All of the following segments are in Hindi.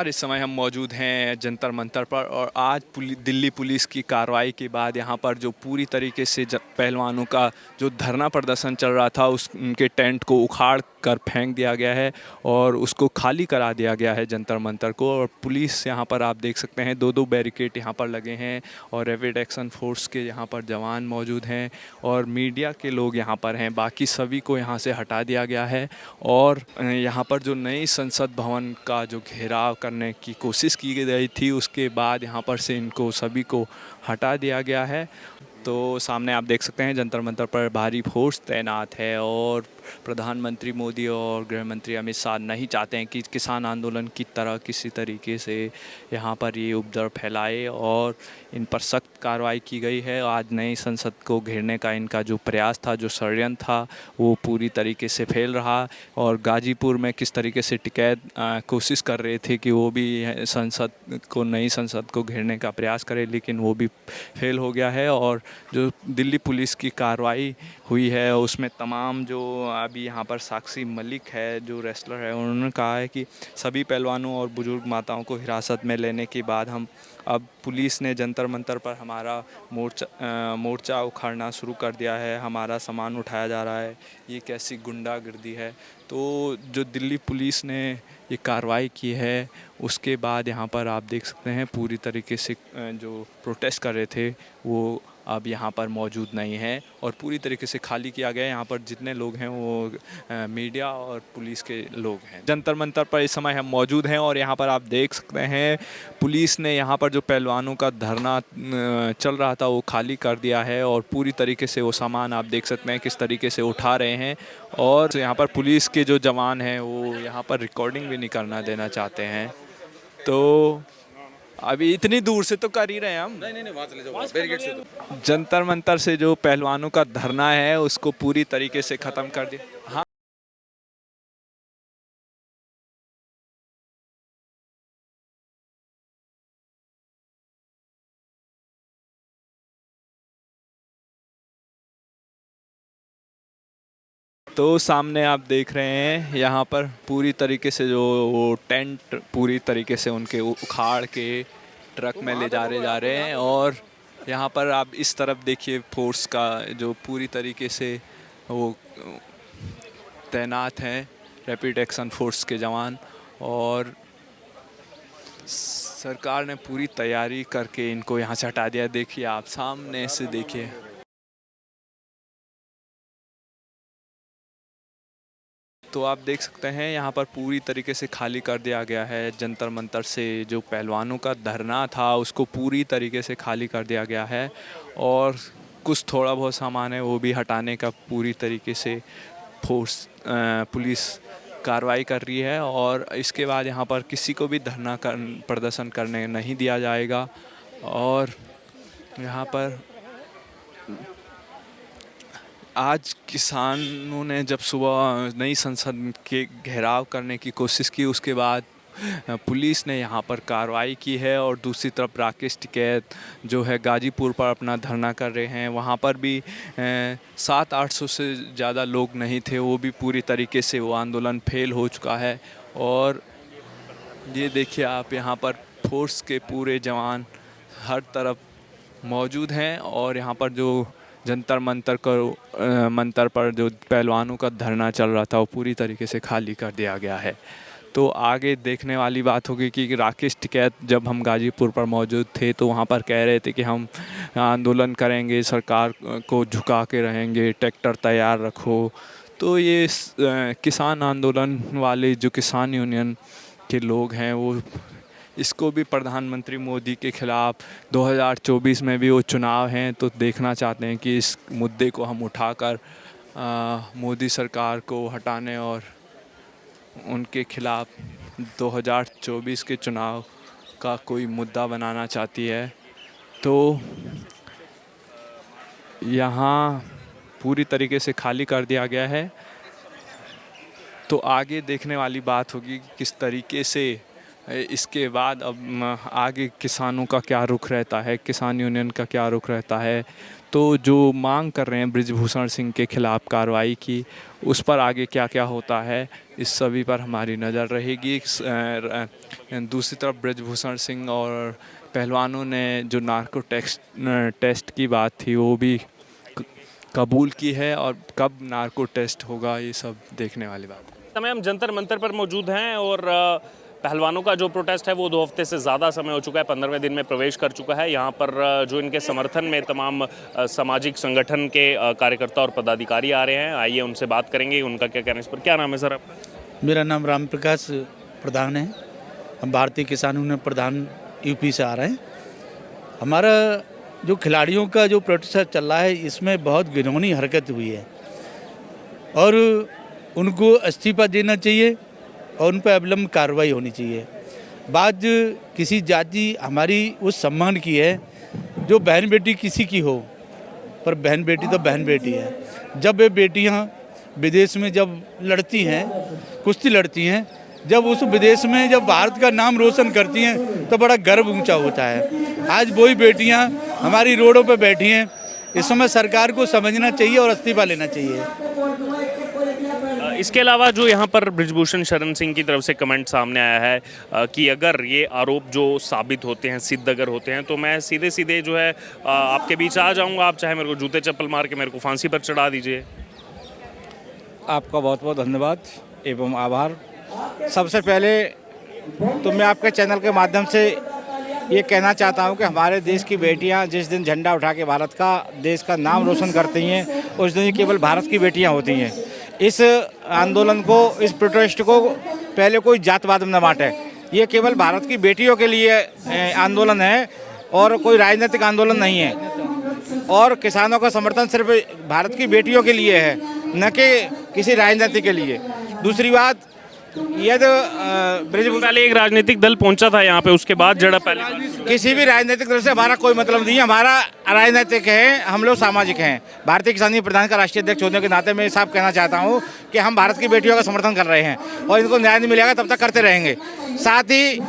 और इस समय हम मौजूद हैं जंतर मंतर पर और आज दिल्ली पुलिस की कार्रवाई के बाद यहाँ पर जो पूरी तरीके से पहलवानों का जो धरना प्रदर्शन चल रहा था उस उनके टेंट को उखाड़ कर फेंक दिया गया है और उसको खाली करा दिया गया है जंतर मंतर को। और पुलिस यहाँ पर आप देख सकते हैं दो दो बैरिकेड यहाँ पर लगे हैं और रैपिड एक्शन फोर्स के यहाँ पर जवान मौजूद हैं और मीडिया के लोग यहाँ पर हैं। बाकी सभी को यहाँ से हटा दिया गया है और यहाँ पर जो नई संसद भवन का जो घेराव करने की कोशिश की गई थी उसके बाद यहाँ पर से इनको सभी को हटा दिया गया है। तो सामने आप देख सकते हैं जंतर मंतर पर भारी फोर्स तैनात है और प्रधानमंत्री मोदी और गृह मंत्री अमित शाह नहीं चाहते हैं कि किसान आंदोलन की तरह किसी तरीके से यहाँ पर ये उपद्रव फैलाए और इन पर सख्त कार्रवाई की गई है। आज नई संसद को घेरने का इनका जो प्रयास था, जो षड्यंत्र था, वो पूरी तरीके से फेल रहा। और गाजीपुर में किस तरीके से टिकैत कोशिश कर रहे थे कि वो भी नई संसद को घेरने का प्रयास करे, लेकिन वो भी फेल हो गया है। और जो दिल्ली पुलिस की कार्रवाई हुई है उसमें तमाम जो अभी यहाँ पर साक्षी मलिक है जो रेसलर है, उन्होंने कहा है कि सभी पहलवानों और बुजुर्ग माताओं को हिरासत में लेने के बाद अब पुलिस ने जंतर मंतर पर हमारा मोर्चा उखाड़ना शुरू कर दिया है, हमारा सामान उठाया जा रहा है, ये कैसी गुंडागर्दी है। तो जो दिल्ली पुलिस ने ये कार्रवाई की है उसके बाद यहाँ पर आप देख सकते हैं पूरी तरीके से जो प्रोटेस्ट कर रहे थे वो अब यहाँ पर मौजूद नहीं है और पूरी तरीके से खाली किया गया है। यहाँ पर जितने लोग हैं वो मीडिया और पुलिस के लोग हैं। जंतर मंतर पर इस समय हम मौजूद हैं और यहाँ पर आप देख सकते हैं पुलिस ने यहाँ पर जो पहलवानों का धरना चल रहा था वो खाली कर दिया है और पूरी तरीके से वो सामान आप देख सकते हैं किस तरीके से उठा रहे हैं। और यहाँ पर पुलिस के जो जवान हैं वो यहाँ पर रिकॉर्डिंग भी नहीं करना देना चाहते हैं। तो अभी इतनी दूर से तो कर ही रहे हैं हम। नहीं, वहाँ चले जाओ बैरिकेड से। तो जंतर मंतर से जो पहलवानों का धरना है उसको पूरी तरीके से ख़त्म कर दिया। हाँ, तो सामने आप देख रहे हैं यहाँ पर पूरी तरीके से जो वो टेंट पूरी तरीके से उनके उखाड़ के ट्रक में ले जा रहे हैं। और यहाँ पर आप इस तरफ देखिए फोर्स का जो पूरी तरीके से वो तैनात हैं रैपिड एक्शन फोर्स के जवान। और सरकार ने पूरी तैयारी करके इनको यहाँ से हटा दिया। देखिए आप सामने से देखिए। तो आप देख सकते हैं यहाँ पर पूरी तरीके से खाली कर दिया गया है जंतर मंतर से जो पहलवानों का धरना था उसको पूरी तरीके से खाली कर दिया गया है और कुछ थोड़ा बहुत सामान है वो भी हटाने का पूरी तरीके से पुलिस कार्रवाई कर रही है। और इसके बाद यहाँ पर किसी को भी प्रदर्शन करने नहीं दिया जाएगा। और यहाँ पर आज किसानों ने जब सुबह नई संसद के घेराव करने की कोशिश की उसके बाद पुलिस ने यहाँ पर कार्रवाई की है। और दूसरी तरफ राकेश टिकैत जो है गाजीपुर पर अपना धरना कर रहे हैं, वहाँ पर भी 700-800 से ज़्यादा लोग नहीं थे, वो भी पूरी तरीके से वो आंदोलन फेल हो चुका है। और ये देखिए आप यहाँ पर फोर्स के पूरे जवान हर तरफ मौजूद हैं और यहाँ पर जो जंतर मंतर पर जो पहलवानों का धरना चल रहा था वो पूरी तरीके से खाली कर दिया गया है। तो आगे देखने वाली बात होगी कि राकेश टिकैत जब हम गाजीपुर पर मौजूद थे तो वहाँ पर कह रहे थे कि हम आंदोलन करेंगे, सरकार को झुका के रहेंगे, ट्रैक्टर तैयार रखो। तो ये किसान आंदोलन वाले जो किसान यूनियन के लोग हैं वो इसको भी प्रधानमंत्री मोदी के खिलाफ 2024 में भी वो चुनाव हैं तो देखना चाहते हैं कि इस मुद्दे को हम उठाकर मोदी सरकार को हटाने और उनके खिलाफ 2024 के चुनाव का कोई मुद्दा बनाना चाहती है। तो यहाँ पूरी तरीके से खाली कर दिया गया है। तो आगे देखने वाली बात होगी कि किस तरीके से इसके बाद अब आगे किसानों का क्या रुख रहता है, किसान यूनियन का क्या रुख रहता है, तो जो मांग कर रहे हैं बृजभूषण सिंह के खिलाफ़ कार्रवाई की, उस पर आगे क्या क्या होता है, इस सभी पर हमारी नज़र रहेगी। दूसरी तरफ बृजभूषण सिंह और पहलवानों ने जो नार्को टेस्ट की बात थी वो भी कबूल की है, और कब नार्को टेस्ट होगा ये सब देखने वाली बात है। इस समय हम जंतर मंतर पर मौजूद हैं और पहलवानों का जो प्रोटेस्ट है वो 2 हफ्ते से ज़्यादा समय हो चुका है, 15वें दिन में प्रवेश कर चुका है। यहाँ पर जो इनके समर्थन में तमाम सामाजिक संगठन के कार्यकर्ता और पदाधिकारी आ रहे हैं। आइए उनसे बात करेंगे, उनका क्या कहना है इस पर। क्या नाम है सर आपका? मेरा नाम राम प्रकाश प्रधान है। हम भारतीय किसान यूनियन प्रधान यूपी से आ रहे हैं। हमारा जो खिलाड़ियों का जो प्रोटेस्ट चल रहा है इसमें बहुत घिनौनी हरकत हुई है और उनको इस्तीफा देना चाहिए और उन पर अविलंब कार्रवाई होनी चाहिए। बात किसी जाति हमारी उस सम्मान की है जो बहन बेटी किसी की हो, पर बहन बेटी तो बहन बेटी है। जब ये बेटियां विदेश में जब लड़ती हैं, कुश्ती लड़ती हैं, जब उस विदेश में जब भारत का नाम रोशन करती हैं तो बड़ा गर्व ऊंचा होता है। आज वही बेटियां हमारी रोडों पर बैठी हैं। इस समय सरकार को समझना चाहिए और इस्तीफा लेना चाहिए। इसके अलावा जो यहाँ पर बृजभूषण शरण सिंह की तरफ से कमेंट सामने आया है कि अगर ये आरोप जो साबित होते हैं, सिद्ध अगर होते हैं, तो मैं सीधे सीधे जो है आपके बीच आ जाऊँगा, आप चाहे मेरे को जूते चप्पल मार के मेरे को फांसी पर चढ़ा दीजिए। आपका बहुत बहुत धन्यवाद एवं आभार। सबसे पहले तो मैं आपके चैनल के माध्यम से ये कहना चाहता हूँ कि हमारे देश की बेटियाँ जिस दिन झंडा उठा के भारत का, देश का नाम रोशन करती हैं, उस दिन केवल भारत की बेटियाँ होती हैं। इस आंदोलन को, इस प्रोटेस्ट को पहले कोई जातवाद में न बांटे। ये केवल भारत की बेटियों के लिए आंदोलन है और कोई राजनीतिक आंदोलन नहीं है। और किसानों का समर्थन सिर्फ भारत की बेटियों के लिए है, न कि किसी राजनीति के लिए। दूसरी बात, यदि पहले एक राजनीतिक दल पहुंचा था यहाँ पे, उसके बाद जड़ा पहले किसी भी राजनीतिक दल से हमारा कोई मतलब नहीं है। हमारा राजनीतिक है, हम लोग सामाजिक हैं। भारतीय किसान यूनियन प्रधान का राष्ट्रीय अध्यक्ष होने के नाते मैं साफ कहना चाहता हूँ कि हम भारत की बेटियों का समर्थन कर रहे हैं और इनको न्याय नहीं मिलेगा तब तक करते रहेंगे। साथ ही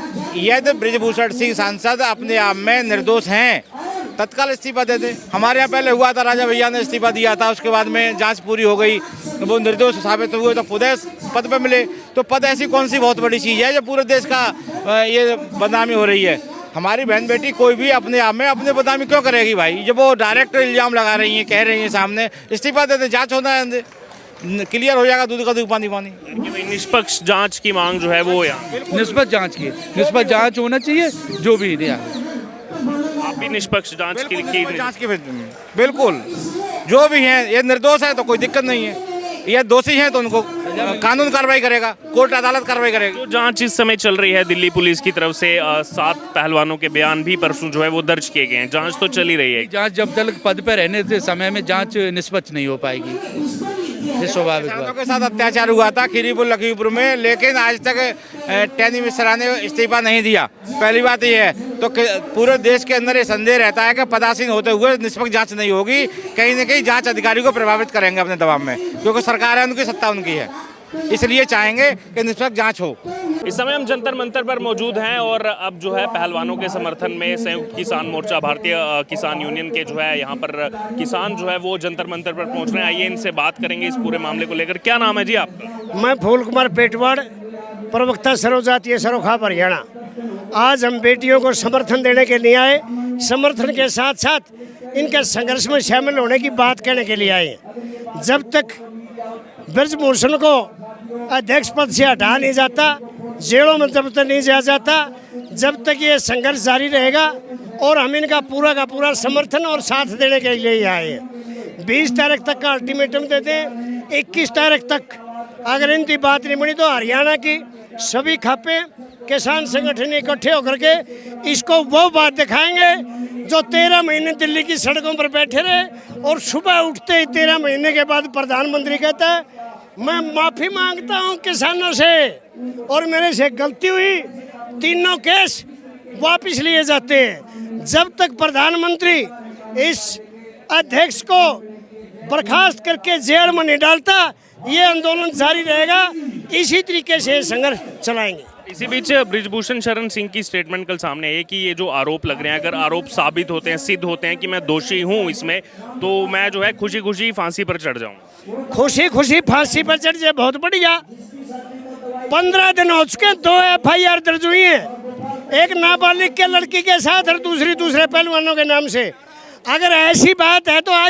यदि बृजभूषण सिंह सांसद अपने आप में निर्दोष हैं, तत्काल इस्तीफा दे दें। हमारे यहाँ पहले हुआ था, राजा भैया ने इस्तीफा दिया था, उसके बाद में जांच पूरी हो गई, वो निर्दोष साबित हुए तो खुद पद पर मिले। तो पद ऐसी कौन सी बहुत बड़ी चीज़ है जो पूरे देश का ये बदनामी हो रही है। हमारी बहन बेटी कोई भी अपने आप में अपने बदनामी क्यों करेगी भाई? जब वो डायरेक्ट इल्ज़ाम लगा रही हैं, कह रही हैं सामने, इस्तीफा दे दें, जाँच होना है, क्लियर हो जाएगा, दूध का दूध पानी पानी। निष्पक्ष जाँच की मांग जो है वो यहाँ निष्पक्ष जाँच की, निष्पक्ष जाँच होना चाहिए। जो भी आप भी निष्पक्ष जाँच की बिल्कुल, जो भी हैं, ये निर्दोष है तो कोई दिक्कत नहीं है, ये दोषी हैं तो उनको कानून कार्रवाई करेगा, कोर्ट अदालत कार्रवाई करेगी। जो जांच इस समय चल रही है दिल्ली पुलिस की तरफ से, 7 पहलवानों के बयान भी परसों जो है वो दर्ज किए गए हैं। जांच तो चल ही रही है। जांच जब तक पद पर रहने के समय में जांच निष्पक्ष नहीं हो पाएगी, ये स्वाभाविक बात। के साथ अत्याचार हुआ था खीरीपुर लखीमपुर में, लेकिन आज तक टैनी मिश्रा ने इस्तीफा नहीं दिया। पहली बात ये है, तो पूरे देश के अंदर ये संदेह रहता है कि पदासीन होते हुए निष्पक्ष जांच नहीं होगी, कहीं न कहीं जांच अधिकारी को प्रभावित करेंगे अपने दबाव में, क्योंकि सरकार है, उनकी सत्ता उनकी है, इसलिए चाहेंगे कि निष्पक्ष जांच हो। इस समय हम जंतर मंतर पर मौजूद हैं और अब जो है पहलवानों के समर्थन में संयुक्त किसान मोर्चा, भारतीय किसान यूनियन के जो है यहाँ पर किसान जो है वो जंतर मंतर पर पहुँच रहे हैं। आइए इनसे बात करेंगे इस पूरे मामले को लेकर। क्या नाम है जी आपका? मैं फूल कुमार पेटवाड़, प्रवक्ता सर्वजातीय सरोखा हरियाणा। आज हम बेटियों को समर्थन देने के लिए आए, समर्थन के साथ साथ इनके संघर्ष में शामिल होने की बात कहने के लिए आए। जब तक बृजभूषण को अध्यक्ष पद से हटा नहीं जाता, जेलों में जब तक नहीं जाया जाता, जब तक ये संघर्ष जारी रहेगा और हम इनका पूरा का पूरा समर्थन और साथ देने के लिए ही आए हैं। 20 तारीख तक का अल्टीमेटम देते हैं, 21 तारीख तक अगर इनकी बात नहीं बनी तो हरियाणा की सभी खापे किसान संगठन इकट्ठे होकर के इसको वो बात दिखाएंगे जो 13 महीने दिल्ली की सड़कों पर बैठे रहे और सुबह उठते ही 13 महीने के बाद प्रधानमंत्री कहता है मैं माफ़ी मांगता हूं किसानों से और मेरे से गलती हुई, तीनों केस वापस लिए जाते हैं। जब तक प्रधानमंत्री इस अध्यक्ष को बर्खास्त करके जेल में नहीं डालता, ये आंदोलन जारी रहेगा। इसी तरीके से संघर्ष चलाएंगे। इसी बीच बृजभूषण शरण सिंह की स्टेटमेंट कल सामने है कि ये जो आरोप लग रहे हैं, अगर आरोप साबित होते हैं, सिद्ध होते हैं कि मैं दोषी हूँ इसमें, तो मैं जो है खुशी खुशी फांसी पर चढ़ जाऊँ। खुशी खुशी फांसी पर चढ़ जाए, बहुत बढ़िया। 15 दिन हो चुके, 2 FIR दर्ज हुई हैं, एक नाबालिग के लड़की के साथ और दूसरे पहलवानों के नाम से। अगर ऐसी बात है तो आ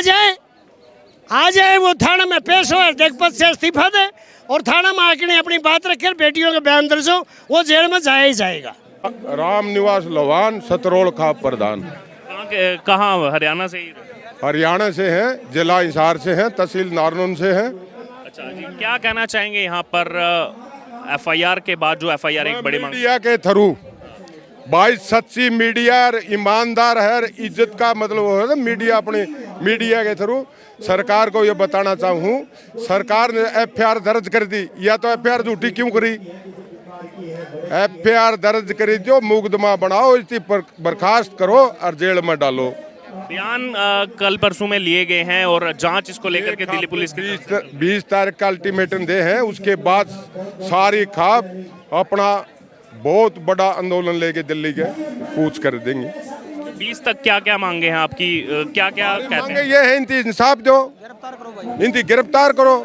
जाए वो थाना में पेश हो, अध्यक्ष पद से इस्तीफा दे और थाना में आके अपनी बात रखे, बेटियों के बयान दर्ज हो, वो जेल में जाया ही जाएगा। राम निवास लोहान, सतरोल खाप प्रधान। कहाँ? हरियाणा से ही? हरियाणा से हैं, जिला हिसार से हैं, तहसील नारनौल से हैं। अच्छा जी, क्या कहना चाहेंगे यहाँ पर FIR के बाद, जो FIR एक बड़ी मांग? मीडिया के थ्रू भाई, सच्ची मीडिया ईमानदार है, इज्जत का मतलब हो है मीडिया, अपनी मीडिया के थ्रू सरकार को ये बताना चाहूँ, सरकार ने FIR दर्ज कर दी, या तो FIR झूठी क्यों करी? FIR दर्ज करी, जो मुकदमा बनाओ, इसी पर बर्खास्त करो और जेल में डालो। बयान कल परसों में लिए गए हैं और जांच इसको लेकर के दिल्ली पुलिस की 20 तारीख का अल्टीमेटम दे हैं, उसके बाद सारी खाप अपना बहुत बड़ा आंदोलन लेके दिल्ली के कूच कर देंगे। 20 तक क्या क्या मांगे हैं आपकी? क्या क्या कहते मांगे हैं? ये है, इनकी इंसाफ दो, इनकी गिरफ्तार करो।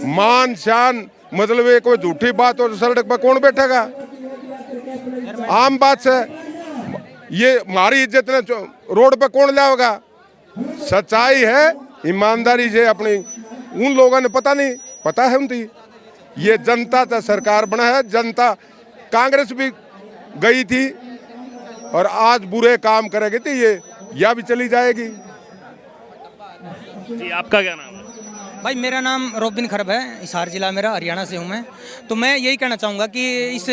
मान शान मतलब ये कोई झूठी बात हो तो सड़क पर कौन बैठेगा? आम बात से ये हमारी इज्जत ने रोड पे कौन लाएगा? सच्चाई है, ईमानदारी से अपनी, उन लोगों ने पता है उनकी, ये जनता तो सरकार बना है, जनता कांग्रेस भी गई थी और आज बुरे काम करेगी तो ये या भी चली जाएगी। जी, आपका क्या नाम है? भाई मेरा नाम रोबिन खरब है, हिसार जिला मेरा, हरियाणा से हूँ मैं। तो मैं यही कहना चाहूँगा कि इस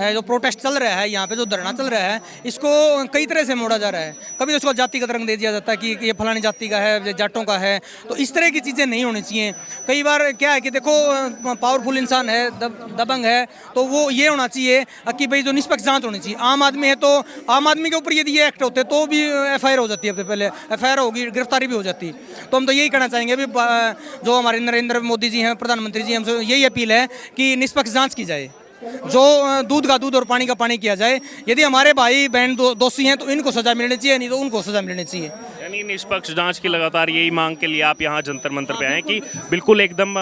जो प्रोटेस्ट चल रहा है यहाँ पे, जो धरना चल रहा है, इसको कई तरह से मोड़ा जा रहा है। कभी उसको जातिगत रंग दे दिया जाता है कि ये फलानी जाति का है, जाटों का है, तो इस तरह की चीज़ें नहीं होनी चाहिए। कई बार क्या है कि देखो, पावरफुल इंसान है, दबंग है, तो वो ये होना चाहिए कि भाई जो निष्पक्ष जाँच होनी चाहिए। आम आदमी है तो आम आदमी के ऊपर यदि ये एक्ट होते तो भी FIR हो जाती है, पहले FIR होगी, गिरफ्तारी भी हो जाती। तो हम तो यही कहना चाहेंगे भी, जो हमारे नरेंद्र मोदी जी हैं, प्रधानमंत्री जी, हमसे यही अपील है कि निष्पक्ष जांच की जाए, जो दूध का दूध और पानी का पानी किया जाए। यदि हमारे भाई बहन दोषी हैं तो इनको सजा मिलनी चाहिए, नहीं तो उनको सजा मिलनी चाहिए। यानी निष्पक्ष जांच की लगातार यही मांग के लिए आप यहाँ जंतर मंतर पे आए कि बिल्कुल एकदम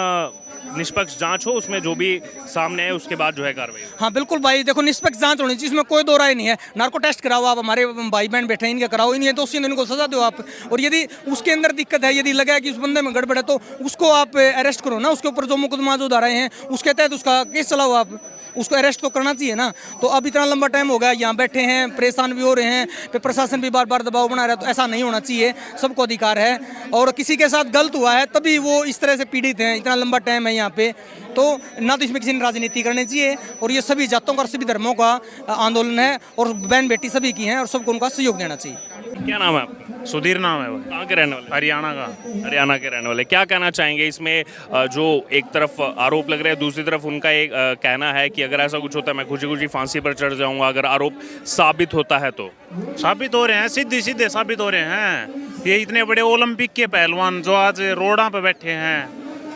निष्पक्ष जांच हो, उसमें जो भी सामने है उसके बाद जो है कार्रवाई हो। हाँ बिल्कुल भाई, देखो निष्पक्ष जांच होनी चाहिए, इसमें कोई दो राय नहीं है। नार्को टेस्ट कराओ आप, हमारे भाई बहन बैठे हैं इनके कराओ, इन दोषी हैं इनको सजा दो आप। और यदि उसके अंदर दिक्कत है, यदि लगा कि उस बंदे में गड़बड़ है, तो उसको आप अरेस्ट करो ना, उसके ऊपर जो मुकदमा जो धाराएं हैं उसके तहत उसका केस चलाओ, आप उसको अरेस्ट तो करना चाहिए ना। तो अब इतना लंबा टाइम हो गया, यहाँ बैठे हैं, परेशान भी हो रहे हैं, फिर प्रशासन भी बार बार दबाव बना रहा है, तो ऐसा नहीं होना चाहिए। सबको अधिकार है, और किसी के साथ गलत हुआ है तभी वो इस तरह से पीड़ित हैं, इतना लंबा टाइम है यहाँ पे, तो ना तो इसमें किसी ने राजनीति करनी चाहिए। और ये सभी जातों का, सभी धर्मों का आंदोलन है, और बहन बेटी सभी की हैं, और सबको उनका सहयोग देना चाहिए। क्या नाम है आपका? सुधीर नाम है वो। कहाँ के रहने वाले? हरियाणा का। हरियाणा के रहने वाले। क्या कहना चाहेंगे इसमें, जो एक तरफ आरोप लग रहे हैं, दूसरी तरफ उनका एक कहना है कि अगर ऐसा कुछ होता है मैं खुशी खुशी फांसी पर चढ़ जाऊंगा, अगर आरोप साबित होता है तो? साबित हो रहे हैं, सीधे सीधे साबित हो रहे हैं। ये इतने बड़े ओलंपिक के पहलवान जो आज रोडा पे बैठे हैं,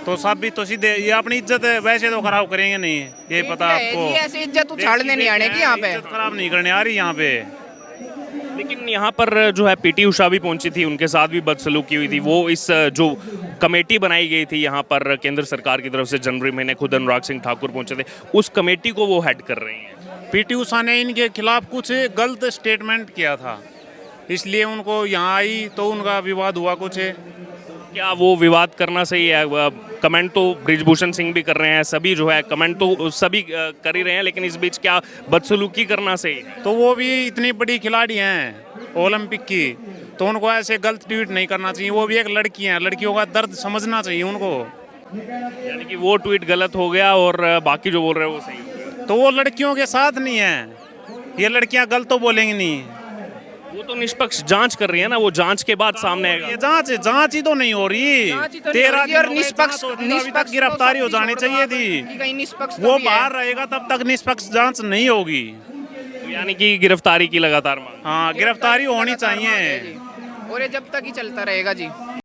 तो साबित तो सीधे, ये अपनी इज्जत वैसे तो खराब करेंगे नहीं, ये पता आपको। ऐसी इज्जत उछालने नहीं आने की यहाँ पे, इज्जत खराब नहीं करने आ रही यहाँ पे। लेकिन यहाँ पर जो है PT उषा भी पहुंची थी, उनके साथ भी बदसलूकी हुई थी। वो इस जो कमेटी बनाई गई थी यहाँ पर केंद्र सरकार की तरफ से, जनवरी महीने खुद अनुराग सिंह ठाकुर पहुंचे थे, उस कमेटी को वो हेड कर रही हैं। PT उषा ने इनके खिलाफ कुछ गलत स्टेटमेंट किया था, इसलिए उनको यहाँ आई तो उनका विवाद हुआ कुछ। क्या वो विवाद करना सही है? कमेंट तो बृजभूषण सिंह भी कर रहे हैं, सभी जो है कमेंट तो सभी कर ही रहे हैं, लेकिन इस बीच क्या बदसलूकी करना सही है? तो वो भी इतनी बड़ी खिलाड़ी हैं ओलंपिक की, तो उनको ऐसे गलत ट्वीट नहीं करना चाहिए। वो भी एक लड़की हैं, लड़कियों का दर्द समझना चाहिए उनको। यानी कि वो ट्वीट गलत हो गया और बाकी जो बोल रहे हैं वो सही हो गया। तो वो लड़कियों के साथ नहीं है, ये लड़कियां गलत तो बोलेंगी नहीं। वो तो निष्पक्ष जांच कर रही है ना, वो जांच के बाद सामने आएगा। ये जांच ही तो नहीं हो रही। 13 दिन और निष्पक्ष गिरफ्तारी हो जानी चाहिए थी। वो बाहर रहेगा तब तक निष्पक्ष जांच नहीं होगी। तो यानी कि गिरफ्तारी की लगातार मांग। हाँ, गिरफ्तारी होनी चाहिए, और ये जब तक ही चलता रहेगा जी।